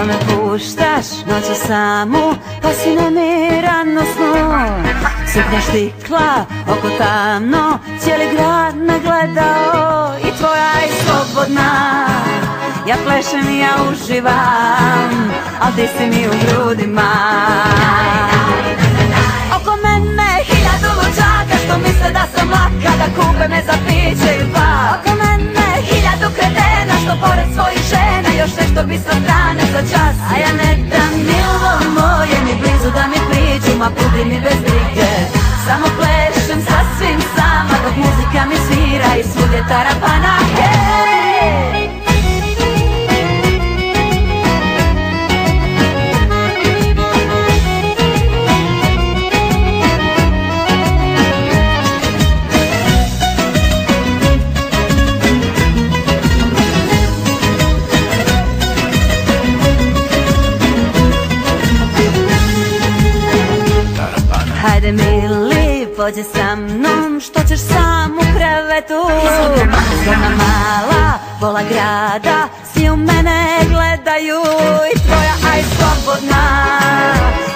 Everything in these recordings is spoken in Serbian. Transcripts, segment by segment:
da me puštaš noću samu, pa si nemiran u snu. Suknja štikla, oko tamno, cijeli grad me gledao i tvoja je slobodna. Ja plešem i ja uživam, al ti si mi u grudima. Oko mene 1000 luđaka što misle da sam laka, da kupe me za piće i dva. Oko mene 1000 kretena što pored svojih žena još nešto bi sa strane za čas. A ja ne dam milo moje ni blizu da mi priđu, ma budi mi bez brige. Samo plešem sasvim sama dok muzika mi svira i svugdje tarapana. Hajde mili, pođi sa mnom, što ćeš sam u krevetu. Zgodna mala, pola grada, svi u mene gledaju i tvoja aj slobodna.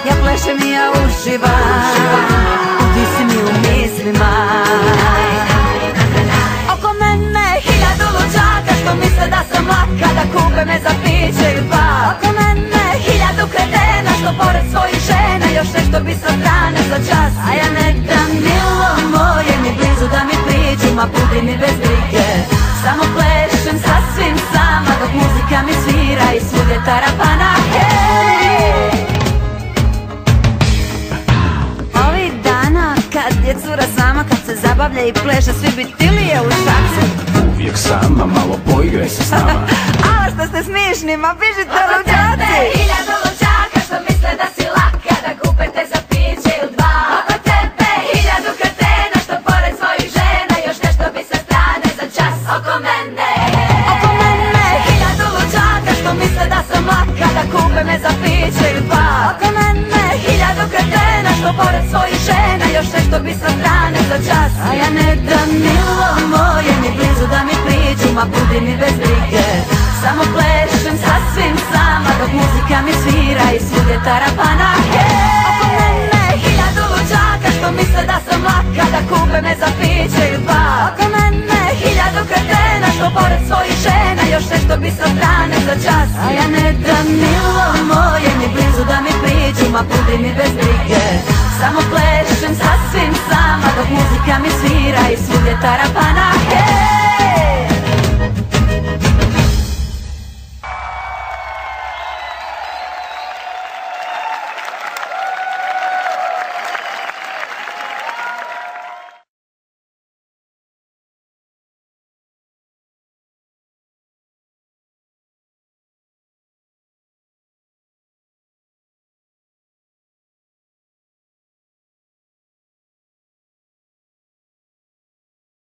Ja plešem i ja uživam, ti si mi u mislima. Oko mene 1000 luđaka što misle da sam laka, da kupe me za piće i dva. Oko mene 1000 kretena što pored svojih žena još nešto bi sa strane za čas. A ja ne dam milo moje ni blizu da mi priđu, ma budi mi bez brige. Samo plešem sasvim sama dok muzika mi svira i svugdje tarapana. Ovih dana kad je cura sama, kad se zabavlja i pleše, svi bi tilije u šaci. Uvijek sama, malo poigraj se s nama. Ala što ste smišni, ma pišite luđaci. 1000 luđaka što misle da si laka, da kupe te za piće ili dva. Oko tebe 1000 kretena što pored svojih žena još nešto bi sa strane za čas. Oko mene 1000 luđaka što misle da sam laka, da kupe me za piće ili dva. Oko mene 1000 kretena što pored svojih žena još nešto bi sa strane za čas. A ja ne dam milo moje ni blizu da mi priđu, ma budi mi bez brige. Samo plešem sasvim sama dok muzika mi svira i svugdje tarapana. Oko mene 1000 luđaka što misle da sam laka, da kupe me za piće i dva. Oko mene 1000 kretena što pored svojih žena još nešto bi sa strane za čas. A ja ne dam milo moje ni blizu da mi priđu, ma budi mi bez brige. Samo plešem sasvim sama dok muzika mi svira i svugdje tarapana.